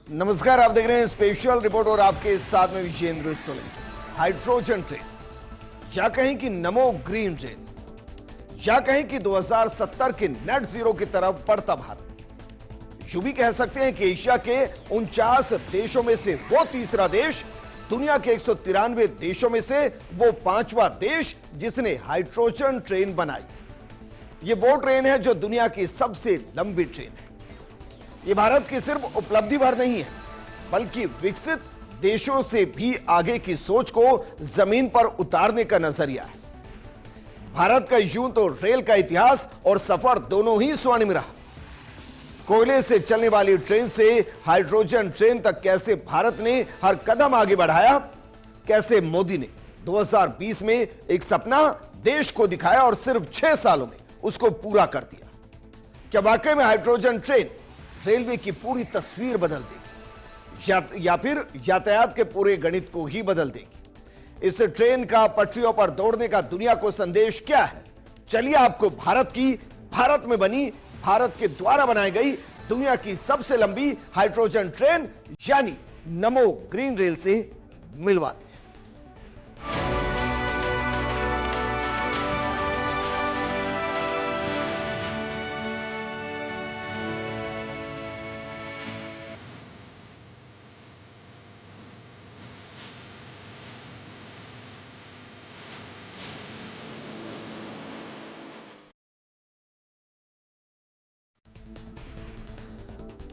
नमस्कार, आप देख रहे हैं स्पेशल रिपोर्ट और आपके साथ में विजेंद्र सोलंकी। हाइड्रोजन ट्रेन, या कहें कि नमो ग्रीन ट्रेन, या कहें कि 2070 के नेट जीरो की तरफ बढ़ता भारत। यूं भी कह सकते हैं कि एशिया के 49 देशों में से वो तीसरा देश, दुनिया के 193 देशों में से वो पांचवा देश जिसने हाइड्रोजन ट्रेन बनाई। ये वो ट्रेन है जो दुनिया की सबसे लंबी ट्रेन है। ये भारत की सिर्फ उपलब्धि भर नहीं है, बल्कि विकसित देशों से भी आगे की सोच को जमीन पर उतारने का नजरिया है। भारत का यूं तो रेल का इतिहास और सफर दोनों ही स्वर्णिम रहा। कोयले से चलने वाली ट्रेन से हाइड्रोजन ट्रेन तक कैसे भारत ने हर कदम आगे बढ़ाया, कैसे मोदी ने 2020 में एक सपना देश को दिखाया और सिर्फ 6 सालों में उसको पूरा कर दिया। क्या वाकई में हाइड्रोजन ट्रेन रेलवे की पूरी तस्वीर बदल देगी या फिर यातायात के पूरे गणित को ही बदल देगी? इस ट्रेन का पटरियों पर दौड़ने का दुनिया को संदेश क्या है? चलिए आपको भारत में बनी, भारत के द्वारा बनाई गई दुनिया की सबसे लंबी हाइड्रोजन ट्रेन यानी नमो ग्रीन रेल से मिलवाते हैं।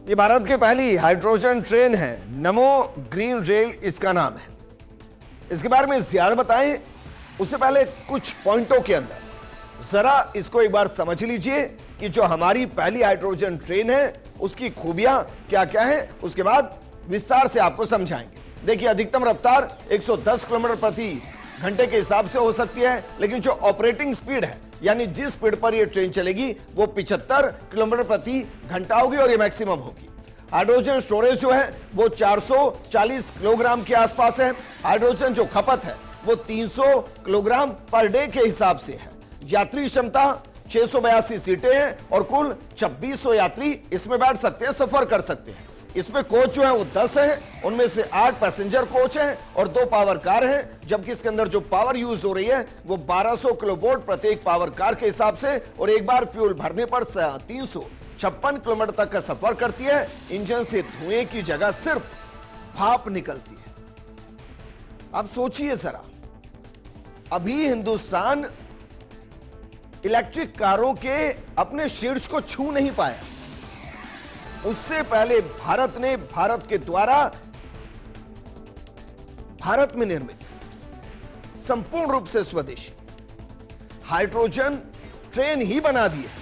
ये भारत की पहली हाइड्रोजन ट्रेन है, नमो ग्रीन रेल इसका नाम है। इसके बारे में ज्यादा बताएं उससे पहले कुछ पॉइंटों के अंदर जरा इसको एक बार समझ लीजिए कि जो हमारी पहली हाइड्रोजन ट्रेन है उसकी खूबियां क्या क्या है, उसके बाद विस्तार से आपको समझाएंगे। देखिए, अधिकतम रफ्तार 110 किलोमीटर प्रति घंटे के हिसाब से हो सकती है, लेकिन जो ऑपरेटिंग स्पीड है यानी जिस स्पीड पर यह ट्रेन चलेगी वो 75 किलोमीटर प्रति घंटा होगी और ये मैक्सिमम होगी। हाइड्रोजन स्टोरेज जो है वो 440 किलोग्राम के आसपास है। हाइड्रोजन जो खपत है वो 300 किलोग्राम पर डे के हिसाब से है। यात्री क्षमता 682 सीटें हैं और कुल 2600 यात्री इसमें बैठ सकते हैं, सफर कर सकते हैं। इसमें कोच जो है वो 10 है, उनमें से 8 पैसेंजर कोच हैं और 2 पावर कार हैं, जबकि इसके अंदर जो पावर यूज हो रही है वो 1200 किलोवाट प्रत्येक पावर कार के हिसाब से, और एक बार फ्यूल भरने पर 356 किलोमीटर तक का सफर करती है। इंजन से धुएं की जगह सिर्फ भाप निकलती है। अब सोचिए जरा, अभी हिंदुस्तान इलेक्ट्रिक कारों के अपने शीर्ष को छू नहीं पाया। उससे पहले भारत ने भारत के द्वारा भारत में निर्मित संपूर्ण रूप से स्वदेशी हाइड्रोजन ट्रेन ही बना दी है।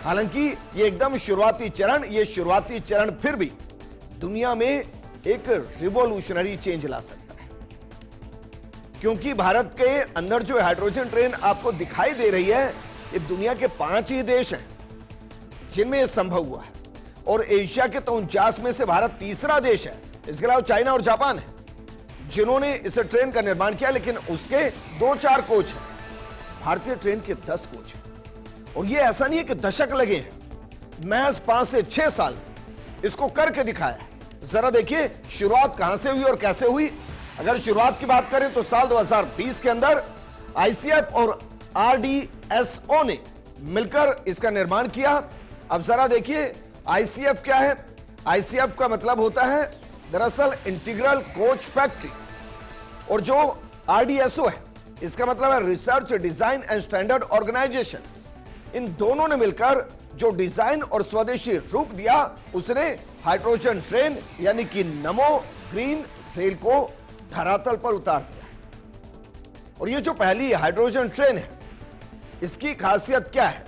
हालांकि ये एकदम शुरुआती चरण फिर भी दुनिया में एक रिवॉल्यूशनरी चेंज ला सकता है, क्योंकि भारत के अंदर जो हाइड्रोजन ट्रेन आपको दिखाई दे रही है ये दुनिया के 5 ही देश हैं जिनमें यह संभव हुआ है, और एशिया के 49 में से भारत तीसरा देश है। इसके अलावा चाइना और जापान है जिन्होंने इस ट्रेन का निर्माण किया, लेकिन उसके 2-4 कोच हैं। भारतीय ट्रेन के 10 कोच हैं, और यह ऐसा नहीं है कि दशक लगे हैं, महज 5 से 6 साल इसको करके दिखाया है। जरा देखिए शुरुआत कहां से हुई और कैसे हुई। अगर शुरुआत की बात करें तो साल 2020 के अंदर आईसीएफ और आरडीएसओ ने मिलकर इसका निर्माण किया। अब जरा देखिए आईसीएफ क्या है। आईसीएफ का मतलब होता है दरअसल इंटीग्रल कोच फैक्ट्री, और जो आरडीएसओ है इसका मतलब है research design and standard organization. इन दोनों ने मिलकर जो डिजाइन और स्वदेशी रूप दिया उसने हाइड्रोजन ट्रेन यानी कि नमो ग्रीन रेल को धरातल पर उतार दिया। और ये जो पहली हाइड्रोजन ट्रेन है इसकी खासियत क्या है,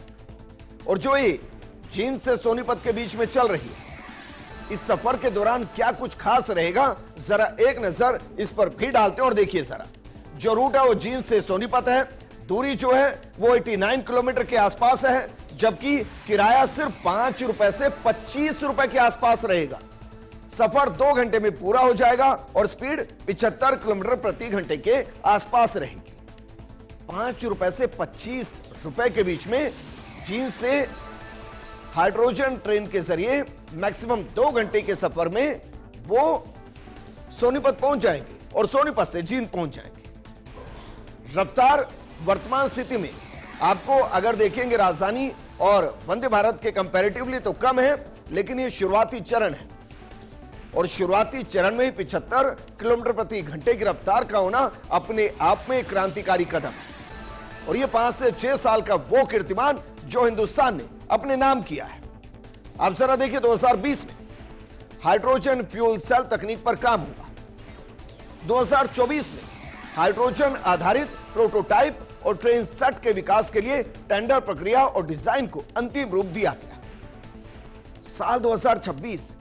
और जो ये चीन से सोनीपत के बीच में चल रही है, इस सफर के दौरान क्या कुछ खास रहेगा, जरा एक नजर इस पर भी डालते हैं। और देखिए जरा, जो रूट है वो चीन से सोनीपत है, दूरी जो है वो 89 किलोमीटर के आसपास है, जबकि किराया सिर्फ 5 रुपए से 25 रुपए के आसपास रहेगा। सफर 2 घंटे में पूरा हो जाएगा और स्पीड 75 किलोमीटर प्रति घंटे के आसपास रहेगी। 5 रुपए से 25 रुपए के बीच में चीन से हाइड्रोजन ट्रेन के जरिए मैक्सिमम 2 घंटे के सफर में वो सोनीपत पहुंच जाएंगे और सोनीपत से जींद पहुंच जाएंगे। रफ्तार वर्तमान स्थिति में आपको अगर देखेंगे राजधानी और वंदे भारत के कंपैरेटिवली तो कम है, लेकिन ये शुरुआती चरण है और शुरुआती चरण में ही 75 किलोमीटर प्रति घंटे की रफ्तार का होना अपने आप में एक क्रांतिकारी कदम है और ये 5 से 6 साल का वो कीर्तिमान जो हिंदुस्तान ने अपने नाम किया है। अब जरा देखिए 2020 में हाइड्रोजन फ्यूल सेल तकनीक पर काम हुआ। 2024 में हाइड्रोजन आधारित प्रोटोटाइप और ट्रेन सेट के विकास के लिए टेंडर प्रक्रिया और डिजाइन को अंतिम रूप दिया गया। साल 2026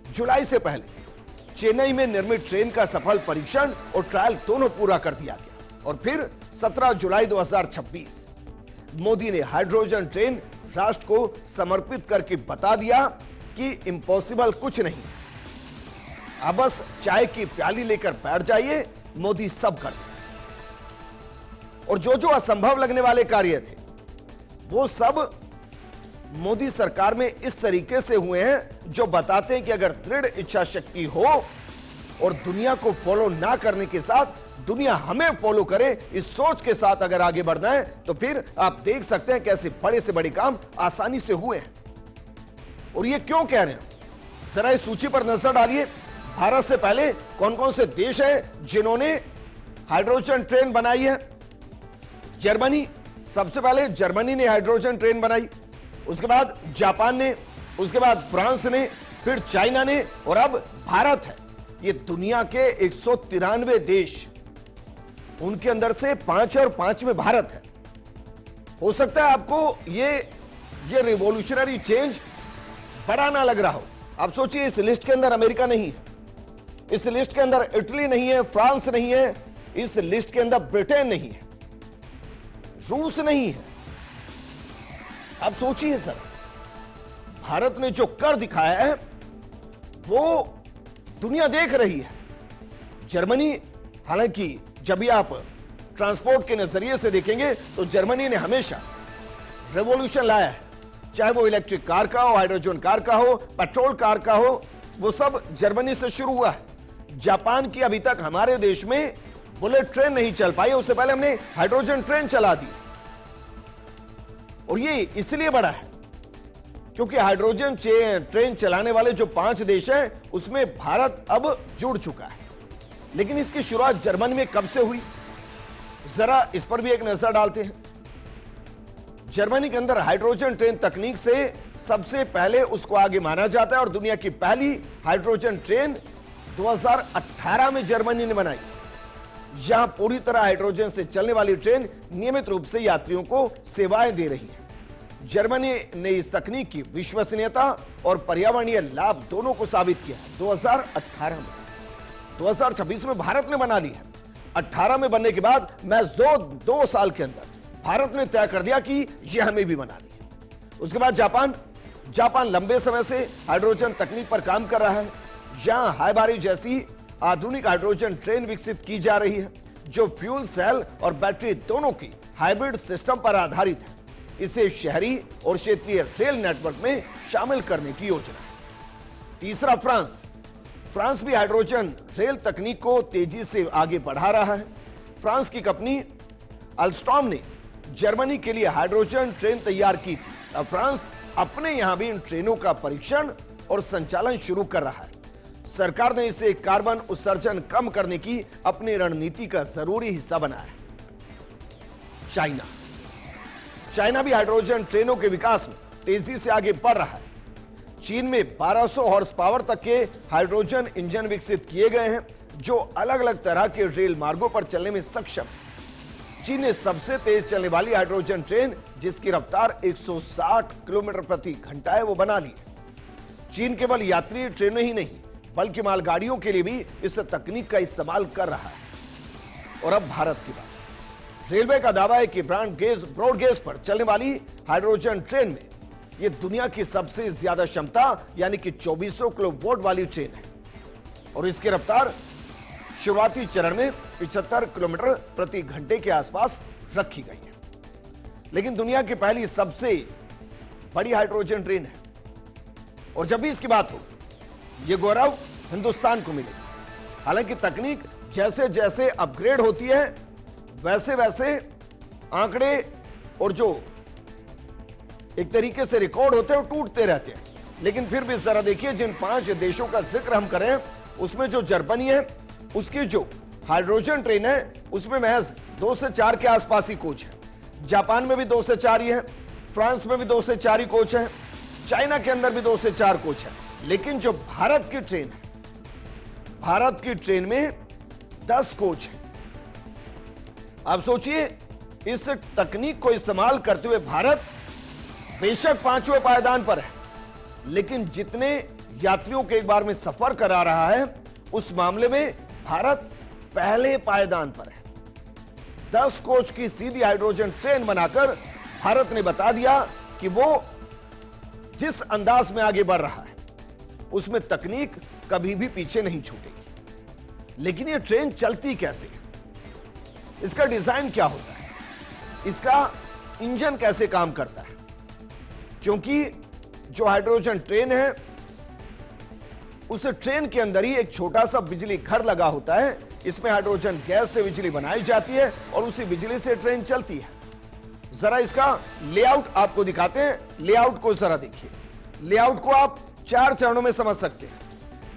जुलाई से पहले चेन्नई में निर्मित ट्रेन का सफल परीक्षण और ट्रायल दोनों पूरा कर दिया गया और फिर 17 जुलाई 2026 मोदी ने हाइड्रोजन ट्रेन राष्ट्र को समर्पित करके बता दिया कि इम्पॉसिबल कुछ नहीं, अब बस चाय की प्याली लेकर बैठ जाइए, मोदी सब कर दें। और जो जो असंभव लगने वाले कार्य थे वो सब मोदी सरकार में इस तरीके से हुए हैं जो बताते हैं कि अगर दृढ़ इच्छा शक्ति हो और दुनिया को फॉलो ना करने के साथ दुनिया हमें फॉलो करे, इस सोच के साथ अगर आगे बढ़ना है तो फिर आप देख सकते हैं कैसे बड़े से बड़े काम आसानी से हुए हैं। और ये क्यों कह रहे हैं, जरा इस सूची पर नजर डालिए। भारत से पहले कौन कौन से देश हैं जिन्होंने हाइड्रोजन ट्रेन बनाई है? जर्मनी, सबसे पहले जर्मनी ने हाइड्रोजन ट्रेन बनाई, उसके बाद जापान ने, उसके बाद फ्रांस ने, फिर चाइना ने और अब भारत है। ये दुनिया के 193 देश, उनके अंदर से 5 और 5 में भारत है। हो सकता है आपको ये रिवॉल्यूशनरी चेंज बड़ा ना लग रहा हो। आप सोचिए इस लिस्ट के अंदर अमेरिका नहीं है, इस लिस्ट के अंदर इटली नहीं है, फ्रांस नहीं है, इस लिस्ट के अंदर ब्रिटेन नहीं है, रूस नहीं है। आप सोचिए सर, भारत ने जो कर दिखाया है वो दुनिया देख रही है। जर्मनी, हालांकि जब भी आप ट्रांसपोर्ट के नजरिए से देखेंगे तो जर्मनी ने हमेशा रेवोल्यूशन लाया है, चाहे वो इलेक्ट्रिक कार का हो, हाइड्रोजन कार का हो, पेट्रोल कार का हो, वो सब जर्मनी से शुरू हुआ है। जापान की अभी तक हमारे देश में बुलेट ट्रेन नहीं चल पाई, उससे पहले हमने हाइड्रोजन ट्रेन चला दी। और ये इसलिए बड़ा है क्योंकि हाइड्रोजन ट्रेन चलाने वाले जो 5 देश हैं उसमें भारत अब जुड़ चुका है। लेकिन इसकी शुरुआत जर्मनी में कब से हुई, जरा इस पर भी एक नजर डालते हैं। जर्मनी के अंदर हाइड्रोजन ट्रेन तकनीक से सबसे पहले उसको आगे माना जाता है और दुनिया की पहली हाइड्रोजन ट्रेन 2018 में जर्मनी ने बनाई, जहां पूरी तरह हाइड्रोजन से चलने वाली ट्रेन नियमित रूप से यात्रियों को सेवाएं दे रही है। जर्मनी ने इस तकनीक की विश्वसनीयता और पर्यावरणीय लाभ दोनों को साबित किया 2018 में। 2026 में भारत ने बना ली है। 18 में बनने के बाद महज 2 साल के अंदर भारत ने तय कर दिया कि यह हमें भी बनानी है। उसके बाद जापान लंबे समय से हाइड्रोजन तकनीक पर काम कर रहा है, जहां हाइबारी जैसी आधुनिक हाइड्रोजन ट्रेन विकसित की जा रही है जो फ्यूल सेल और बैटरी दोनों की हाइब्रिड सिस्टम पर आधारित है। इसे शहरी और क्षेत्रीय रेल नेटवर्क में शामिल करने की योजना है। तीसरा, फ्रांस भी हाइड्रोजन रेल तकनीक को तेजी से आगे बढ़ा रहा है। फ्रांस की कंपनी अल्स्टॉम ने जर्मनी के लिए हाइड्रोजन ट्रेन तैयार की थी। अब फ्रांस अपने यहां भी इन ट्रेनों का परीक्षण और संचालन शुरू कर रहा है। सरकार ने इसे कार्बन उत्सर्जन कम करने की अपनी रणनीति का जरूरी हिस्सा बनाया है। चाइना भी हाइड्रोजन ट्रेनों के विकास में तेजी से आगे बढ़ रहा है। चीन में 1200 हॉर्स पावर तक के हाइड्रोजन इंजन विकसित किए गए हैं जो अलग अलग तरह के रेल मार्गों पर चलने में सक्षम है। चीन ने सबसे तेज चलने वाली हाइड्रोजन ट्रेन जिसकी रफ्तार 160 किलोमीटर प्रति घंटा है वो बना ली है। चीन केवल यात्री ट्रेनें ही नहीं बल्कि मालगाड़ियों के लिए भी इस तकनीक का इस्तेमाल कर रहा है। और अब भारत की बात। रेलवे का दावा है कि ब्रॉड गेज पर चलने वाली हाइड्रोजन ट्रेन में यह दुनिया की सबसे ज्यादा क्षमता यानी कि 2400 किलोवाट वाली ट्रेन है और इसकी रफ्तार शुरुआती चरण में 75 किलोमीटर प्रति घंटे के आसपास रखी गई है। लेकिन दुनिया की पहली सबसे बड़ी हाइड्रोजन ट्रेन है और जब भी इसकी बात हो, ये गौरव हिंदुस्तान को मिलेगा। हालांकि तकनीक जैसे जैसे अपग्रेड होती है, वैसे वैसे आंकड़े और जो एक तरीके से रिकॉर्ड होते हैं वो टूटते रहते हैं। लेकिन फिर भी जरा देखिए, जिन 5 देशों का जिक्र हम करें, उसमें जो जर्मनी है, उसकी जो हाइड्रोजन ट्रेन है, उसमें महज 2 से 4 के आसपास ही कोच है। जापान में भी 2 से 4 ही है, फ्रांस में भी 2 से 4 ही कोच है, चाइना के अंदर भी 2 से 4 कोच है। लेकिन जो भारत की ट्रेन है, भारत की ट्रेन में 10 कोच है। आप सोचिए, इस तकनीक को इस्तेमाल करते हुए भारत बेशक 5वें पायदान पर है, लेकिन जितने यात्रियों के एक बार में सफर करा रहा है, उस मामले में भारत पहले पायदान पर है। 10 कोच की सीधी हाइड्रोजन ट्रेन बनाकर भारत ने बता दिया कि वो जिस अंदाज में आगे बढ़ रहा है, उसमें तकनीक कभी भी पीछे नहीं छूटेगी। लेकिन ये ट्रेन चलती कैसे, इसका डिजाइन क्या होता है, इसका इंजन कैसे काम करता है? क्योंकि जो हाइड्रोजन ट्रेन है, उस ट्रेन के अंदर ही एक छोटा सा बिजली घर लगा होता है। इसमें हाइड्रोजन गैस से बिजली बनाई जाती है और उसी बिजली से ट्रेन चलती है। जरा इसका लेआउट आपको दिखाते हैं। लेआउट को जरा देखिए। लेआउट को आप 4 चरणों में समझ सकते हैं।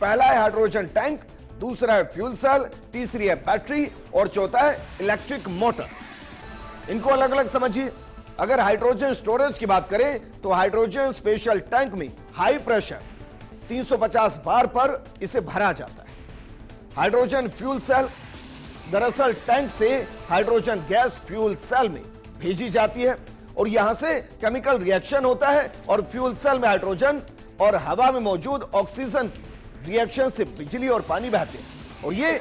पहला है हाइड्रोजन टैंक, दूसरा है फ्यूल सेल, तीसरी है बैटरी और चौथा है इलेक्ट्रिक मोटर। इनको अलग अलग समझिए। अगर हाइड्रोजन स्टोरेज की बात करें तो हाइड्रोजन स्पेशल टैंक में हाई प्रेशर 350 बार पर इसे भरा जाता है। हाइड्रोजन फ्यूल सेल दरअसल टैंक से हाइड्रोजन गैस फ्यूल सेल में भेजी जाती है और यहां से केमिकल रिएक्शन होता है और फ्यूल सेल में हाइड्रोजन और हवा में मौजूद ऑक्सीजन की रिएक्शन से बिजली और पानी बहते हैं और ये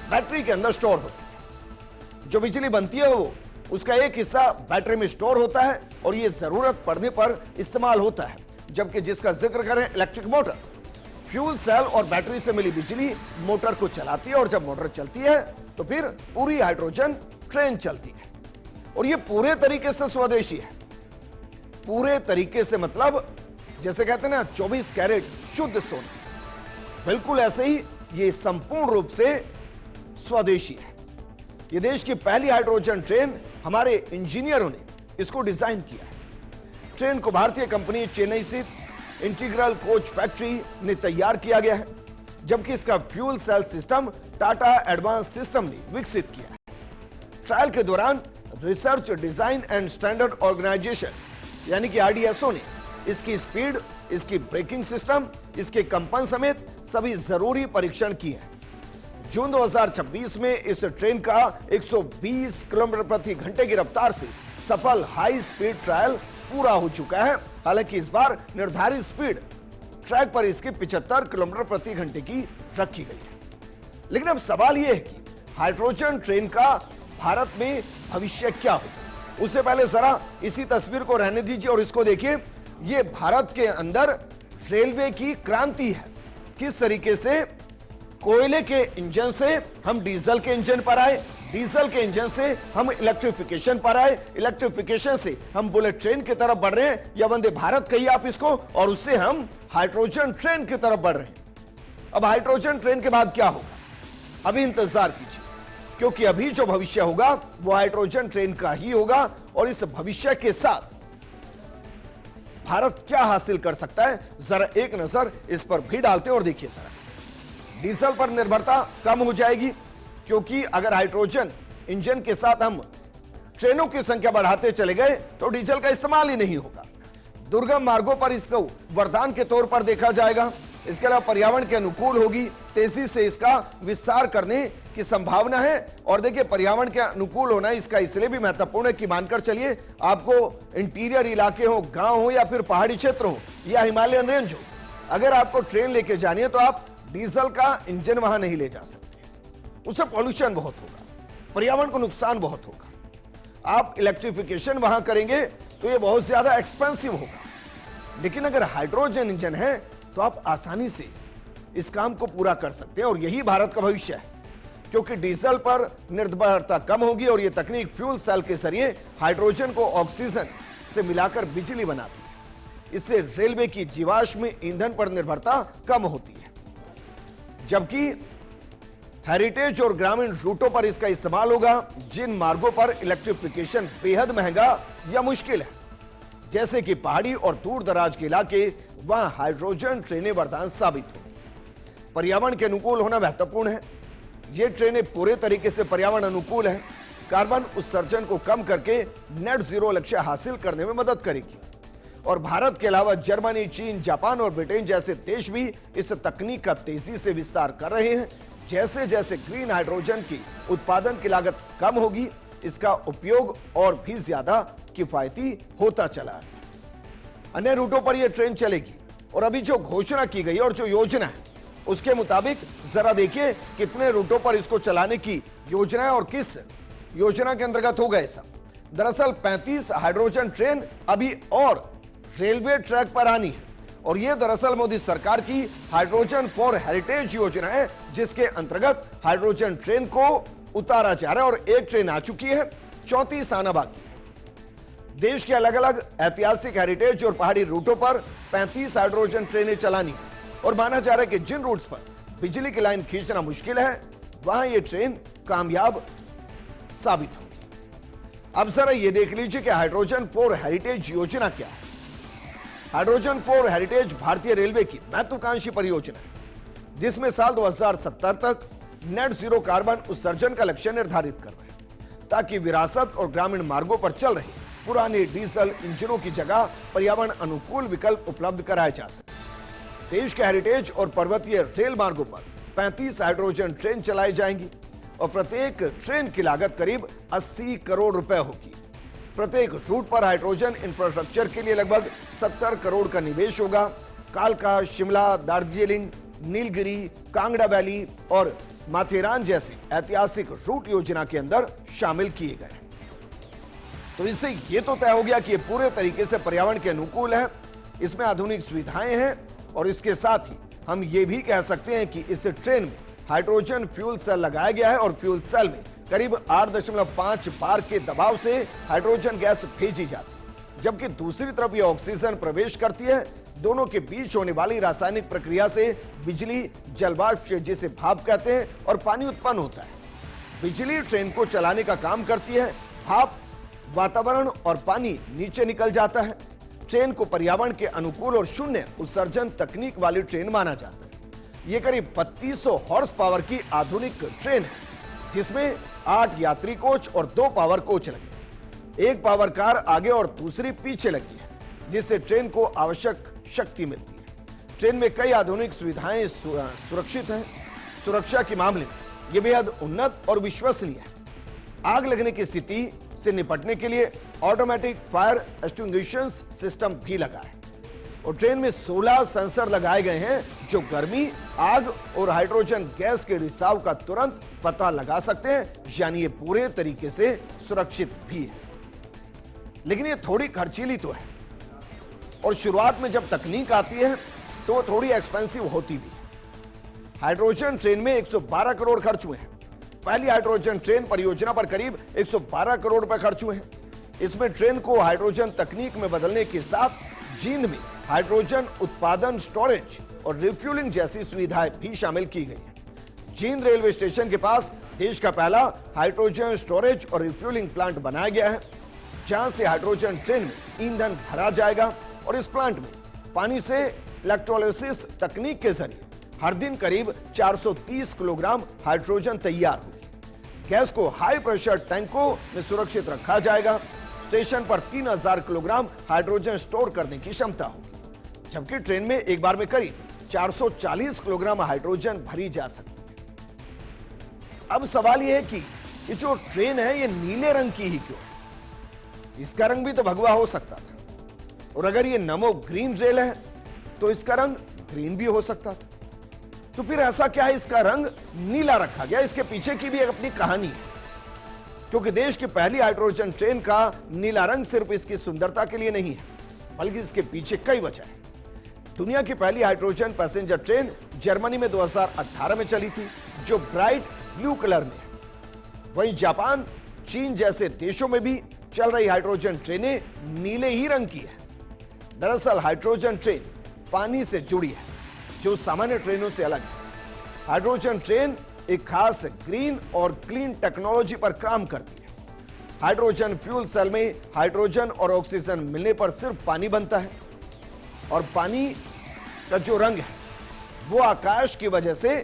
बैटरी के अंदर स्टोर होती है। जो बिजली बनती है वो उसका एक हिस्सा बैटरी में स्टोर होता है और ये जरूरत पड़ने पर इस्तेमाल होता है। जबकि जिसका जिक्र करें इलेक्ट्रिक मोटर, फ्यूल सेल और बैटरी से मिली बिजली मोटर को चलाती है और जब मोटर चलती है तो फिर पूरी हाइड्रोजन ट्रेन चलती है। और ये पूरे तरीके से स्वदेशी है। पूरे तरीके से मतलब जैसे कहते हैं ना 24 कैरेट शुद्ध सोना, बिल्कुल ऐसे ही ये संपूर्ण रूप से स्वदेशी है। ये देश की पहली हाइड्रोजन ट्रेन, हमारे इंजीनियरों ने इसको डिजाइन किया है। ट्रेन को भारतीय कंपनी चेन्नई स्थित इंटीग्रल कोच फैक्ट्री ने तैयार किया गया है, जबकि इसका fuel cell system Tata advance system ने विकसित किया है। ट्रायल के दौरान research design and standard organisation यानी कि RDSO ने इसकी स्पीड, इसकी ब्रेकिंग सिस्टम, इसके कंपन समेत सभी जरूरी परीक्षण किए हैं। जून 2026 में इस ट्रेन का 120 किलोमीटर प्रति घंटे की रफ्तार से सफल हाई स्पीड ट्रायल पूरा हो चुका है। हालांकि इस बार निर्धारित स्पीड ट्रैक पर इसके 75 किलोमीटर प्रति घंटे की रखी गई है। लेकिन अब सवाल यह है कि हाइड्रोजन ट्रेन का भारत में भविष्य क्या होगा। उससे पहले जरा इसी तस्वीर को रहने दीजिए और इसको देखिए। यह भारत के अंदर रेलवे की क्रांति है। किस तरीके से कोयले के इंजन से हम डीजल के इंजन पर आए, डीजल के इंजन से हम इलेक्ट्रिफिकेशन पर आए, इलेक्ट्रिफिकेशन से हम बुलेट ट्रेन की तरफ बढ़ रहे हैं या वंदे भारत कहिए आप इसको, और उससे हम हाइड्रोजन ट्रेन की तरफ बढ़ रहे हैं। अब हाइड्रोजन ट्रेन के बाद क्या होगा, अभी इंतजार कीजिए, क्योंकि अभी जो भविष्य होगा वो हाइड्रोजन ट्रेन का ही होगा। और इस भविष्य के साथ भारत क्या हासिल कर सकता है, जरा एक नजर इस पर भी डालते हैं और देखिए जरा। डीजल पर निर्भरता कम हो जाएगी, क्योंकि अगर हाइड्रोजन इंजन के साथ हम ट्रेनों की संख्या बढ़ाते चले गए तो डीजल का इस्तेमाल ही नहीं होगा। दुर्गम मार्गों पर इसको वरदान के तौर पर देखा जाएगा। इसके अलावा पर्यावरण के अनुकूल होगी, तेजी से इसका विस्तार करने की संभावना है। और देखिए, पर्यावरण के अनुकूल होना इसका इसलिए भी महत्वपूर्ण है कि मानकर चलिए आपको इंटीरियर इलाके हो, गांव हो या फिर पहाड़ी क्षेत्र हो या हिमालयन रेंज हो, अगर आपको ट्रेन लेके जानी है तो आप डीजल का इंजन वहां नहीं ले जा सकते, उससे पॉल्यूशन बहुत होगा, पर्यावरण को नुकसान बहुत होगा। आप इलेक्ट्रिफिकेशन वहां करेंगे तो ये बहुत ज्यादा एक्सपेंसिव होगा। लेकिन अगर हाइड्रोजन इंजन है तो आप आसानी से इस काम को पूरा कर सकते हैं और यही भारत का भविष्य है, क्योंकि डीजल पर निर्भरता कम होगी और यह तकनीक फ्यूल सेल के जरिए हाइड्रोजन को ऑक्सीजन से मिलाकर बिजली बनाती है। इससे रेलवे की जीवाश्म ईंधन पर निर्भरता कम होती है, जबकि हेरिटेज और ग्रामीण रूटों पर इसका इस्तेमाल होगा जिन मार्गों पर इलेक्ट्रिफिकेशन बेहद महंगा या मुश्किल है, जैसे कि पहाड़ी और दूर दराज के इलाके, वहां हाइड्रोजन ट्रेनें वरदान साबित होंगी। पर्यावरण के अनुकूल होना महत्वपूर्ण है। ये ट्रेनें पूरे तरीके से पर्यावरण अनुकूल है, कार्बन उत्सर्जन को कम करके नेट जीरो लक्ष्य हासिल करने में मदद करेगी। और भारत के अलावा जर्मनी, चीन, जापान और ब्रिटेन जैसे देश भी इस तकनीक का तेजी से विस्तार कर रहे हैं। जैसे जैसे ग्रीन हाइड्रोजन की उत्पादन की लागत कम होगी, इसका उपयोग और भी ज्यादा किफायती होता चला है। अन्य रूटों पर यह ट्रेन चलेगी और अभी जो घोषणा की गई और जो योजना है उसके मुताबिक जरा देखिए कितने रूटों पर इसको चलाने की योजना है और किस योजना के अंतर्गत होगा ऐसा। दरअसल 35 हाइड्रोजन ट्रेन अभी और रेलवे ट्रैक पर आनी है और यह दरअसल मोदी सरकार की हाइड्रोजन फॉर हेरिटेज योजना है, जिसके अंतर्गत हाइड्रोजन ट्रेन को उतारा जा रहा है और एक ट्रेन आ चुकी है, 34 आना बाकी है। देश के अलग अलग ऐतिहासिक हेरिटेज और पहाड़ी रूटों पर 35 हाइड्रोजन ट्रेनें चलानी है और माना जा रहा है कि जिन रूट्स पर बिजली की लाइन खींचना मुश्किल है वहां यह ट्रेन कामयाब साबित होगी। अब जरा यह देख लीजिए कि हाइड्रोजन फॉर हेरिटेज योजना क्या है। हाइड्रोजन फॉर हेरिटेज भारतीय रेलवे की महत्वाकांक्षी परियोजना है, जिसमें साल 2070 तक नेट जीरो कार्बन उत्सर्जन का लक्ष्य निर्धारित कर रहे हैं, ताकि विरासत और ग्रामीण मार्गों पर चल रहे पुराने डीजल इंजनों की जगह पर्यावरण अनुकूल विकल्प उपलब्ध कराए जा सके। देश के हेरिटेज और पर्वतीय रेल मार्गों पर 35 हाइड्रोजन ट्रेन चलाई जाएंगी और प्रत्येक ट्रेन की लागत करीब 80 करोड़ रुपए होगी। प्रत्येक रूट पर हाइड्रोजन इंफ्रास्ट्रक्चर के लिए लगभग 70 करोड़ का निवेश होगा। कालका, शिमला, दार्जिलिंग, नीलगिरी, कांगड़ा वैली और माथेरान जैसे ऐतिहासिक रूट योजना के अंदर शामिल किए गए। तो इससे यह तो तय हो गया कि यह पूरे तरीके से पर्यावरण के अनुकूल है, इसमें आधुनिक सुविधाएं हैं और इसके साथ ही हम ये भी कह सकते हैं कि इस ट्रेन में हाइड्रोजन फ्यूल सेल लगाया गया है और फ्यूल सेल में करीब 8.5 बार के दबाव से हाइड्रोजन गैस भेजी जाती है, जबकि दूसरी तरफ यह ऑक्सीजन प्रवेश करती है। दोनों के बीच होने वाली रासायनिक प्रक्रिया से बिजली, जलवाष्प जिसे भाप कहते हैं, और पानी उत्पन्न होता है। बिजली ट्रेन को चलाने का काम करती है, भाप वातावरण और पानी नीचे निकल जाता है। ट्रेन को पर्यावरण के अनुकूल और शून्य उत्सर्जन तकनीक वाली ट्रेन माना जाता है। यह करीब 3200 हॉर्स पावर की आधुनिक ट्रेन है, जिसमें 8 यात्री कोच और 2 पावर कोच लगे। एक पावर कार आगे और दूसरी पीछे लगी है, जिससे ट्रेन को आवश्यक शक्ति मिलती है। ट्रेन में कई आधुनिक सुविधाएं सुरक्षित हैं। सुरक्षा के मामले में यह बेहद उन्नत और विश्वसनीय है। आग लगने की स्थिति से निपटने के लिए ऑटोमेटिक फायर एक्सटिंग्विशन सिस्टम भी लगा है और ट्रेन में 16 सेंसर लगाए गए हैं, जो गर्मी, आग और हाइड्रोजन गैस के रिसाव का तुरंत पता लगा सकते हैं। यानी ये पूरे तरीके से सुरक्षित भी है। लेकिन ये थोड़ी खर्चीली तो है और शुरुआत में जब तकनीक आती है तो थोड़ी एक्सपेंसिव होती भी है। हाइड्रोजन ट्रेन में 112 करोड़ खर्च हुए हैं। पहली हाइड्रोजन ट्रेन परियोजना पर करीब 112 करोड़ रुपए खर्च हुए हैं। इसमें ट्रेन को हाइड्रोजन तकनीक में बदलने के साथ जींद में हाइड्रोजन उत्पादन, स्टोरेज और रिफ्यूलिंग जैसी सुविधाएं भी शामिल की गई हैं। जींद रेलवे स्टेशन के पास देश का पहला हाइड्रोजन स्टोरेज और रिफ्यूलिंग प्लांट बनाया गया है, जहां से हाइड्रोजन ट्रेन में ईंधन भरा जाएगा और इस प्लांट में पानी से इलेक्ट्रोलिसिस तकनीक के जरिए हर दिन करीब 430 किलोग्राम हाइड्रोजन तैयार होगी। गैस को हाई प्रेशर टैंकों में सुरक्षित रखा जाएगा। स्टेशन पर 3000 किलोग्राम हाइड्रोजन स्टोर करने की क्षमता होगी, जबकि ट्रेन में एक बार में करीब 440 किलोग्राम हाइड्रोजन भरी जा सकती है। अब सवाल यह है कि ये जो ट्रेन है ये नीले रंग की ही क्यों है? इसका रंग भी तो भगवा हो सकता था, और अगर ये नमो ग्रीन रेल है तो इसका रंग ग्रीन भी हो सकता था। तो फिर ऐसा क्या है इसका रंग नीला रखा गया? इसके पीछे की भी एक अपनी कहानी है, क्योंकि देश की पहली हाइड्रोजन ट्रेन का नीला रंग सिर्फ इसकी सुंदरता के लिए नहीं है, बल्कि इसके पीछे कई वजह है। दुनिया की पहली हाइड्रोजन पैसेंजर ट्रेन जर्मनी में 2018 में चली थी, जो ब्राइट ब्लू कलर में है। वहीं जापान, चीन जैसे देशों में भी चल रही हाइड्रोजन ट्रेनें नीले ही रंग की है। दरअसल हाइड्रोजन ट्रेन पानी से जुड़ी है, जो सामान्य ट्रेनों से अलग है। हाइड्रोजन ट्रेन एक खास ग्रीन और क्लीन टेक्नोलॉजी पर काम करती है। हाइड्रोजन फ्यूल सेल में हाइड्रोजन और ऑक्सीजन मिलने पर सिर्फ पानी बनता है, और पानी का जो रंग है वो आकाश की वजह से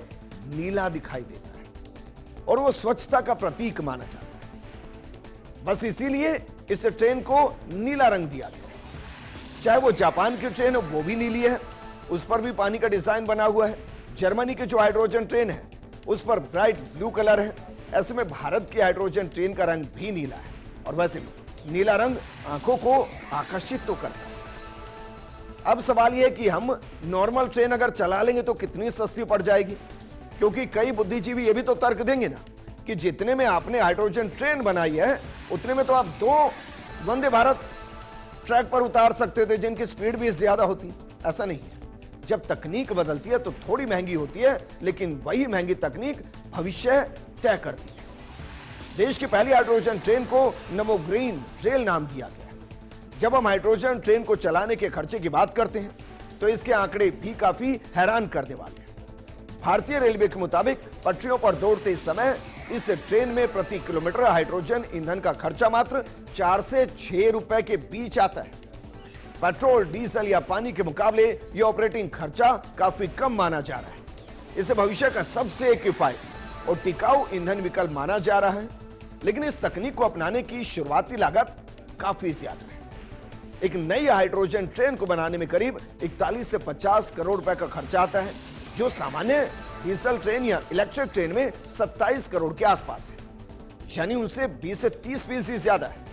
नीला दिखाई देता है, और वो स्वच्छता का प्रतीक माना जाता है। बस इसीलिए इस ट्रेन को नीला रंग दिया गया है। चाहे वो जापान की ट्रेन हो, वो भी नीली है, उस पर भी पानी का डिजाइन बना हुआ है। जर्मनी की जो हाइड्रोजन ट्रेन है उस पर ब्राइट ब्लू कलर है। ऐसे में भारत की हाइड्रोजन ट्रेन का रंग भी नीला है, और वैसे भी नीला रंग आंखों को आकर्षित तो करता है। अब सवाल यह है कि हम नॉर्मल ट्रेन अगर चला लेंगे तो कितनी सस्ती पड़ जाएगी, क्योंकि कई बुद्धिजीवी ये भी तो तर्क देंगे ना कि जितने में आपने हाइड्रोजन ट्रेन बनाई है उतने में तो आप 2 वंदे भारत ट्रैक पर उतार सकते थे, जिनकी स्पीड भी ज्यादा होती। ऐसा नहीं है, जब तकनीक बदलती है तो थोड़ी महंगी होती है, लेकिन वही महंगी तकनीक भविष्य तय करती है। देश की पहली हाइड्रोजन ट्रेन को नमो ग्रीन रेल नाम दिया गया है। जब हम हाइड्रोजन ट्रेन को चलाने के खर्चे की बात करते हैं तो इसके आंकड़े भी काफी हैरान करने वाले हैं। भारतीय रेलवे के मुताबिक पटरियों पर दौड़ते समय इस ट्रेन में प्रति किलोमीटर हाइड्रोजन ईंधन का खर्चा मात्र 4 से 6 रुपए के बीच आता है। पेट्रोल, डीजल या पानी के मुकाबले यह ऑपरेटिंग खर्चा काफी कम माना जा रहा है। इसे भविष्य का सबसे किफायती और टिकाऊ ईंधन विकल्प माना जा रहा है, लेकिन इस तकनीक को अपनाने की शुरुआती लागत काफी ज्यादा है। एक नई हाइड्रोजन ट्रेन को बनाने में करीब 41 से 50 करोड़ रुपए का खर्चा आता है, जो सामान्य डीजल ट्रेन या इलेक्ट्रिक ट्रेन में 27 करोड़ के आसपास है, यानी उनसे 20 से 30% ज्यादा है।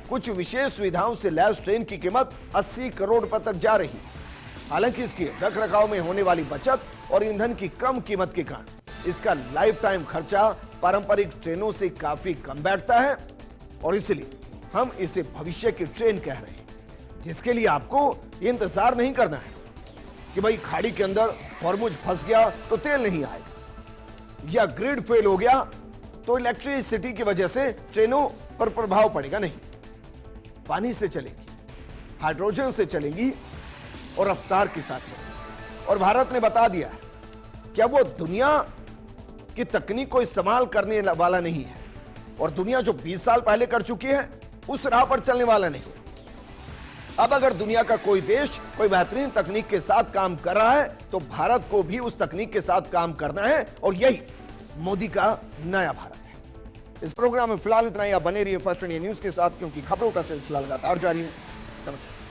कुछ विशेष सुविधाओं से लैस ट्रेन की कीमत 80 करोड़ रुपए तक जा रही है। हालांकि इसके रखरखाव में होने वाली बचत और ईंधन की कम कीमत के कारण इसका लाइफ टाइम खर्चा पारंपरिक ट्रेनों से काफी कम बैठता है, और इसलिए हम इसे भविष्य की ट्रेन कह रहे हैं, जिसके लिए आपको इंतजार नहीं करना है कि भाई खाड़ी के अंदर हॉर्मुज फंस गया तो तेल नहीं आएगा, या ग्रिड फेल हो गया तो इलेक्ट्रिसिटी की वजह से ट्रेनों पर प्रभाव पड़ेगा। नहीं, पानी से चलेगी, हाइड्रोजन से चलेगी और रफ्तार के साथ चलेगी। और भारत ने बता दिया है कि अब वो दुनिया की तकनीक को इस्तेमाल करने वाला नहीं है, और दुनिया जो 20 साल पहले कर चुकी है उस राह पर चलने वाला नहीं है। अब अगर दुनिया का कोई देश कोई बेहतरीन तकनीक के साथ काम कर रहा है तो भारत को भी उस तकनीक के साथ काम करना है, और यही मोदी का नया भारत है। इस प्रोग्राम में फिलहाल इतना ही। आप बने रहिए फर्स्ट इंडिया न्यूज के साथ, क्योंकि खबरों का सिलसिला लगातार जारी है। नमस्कार।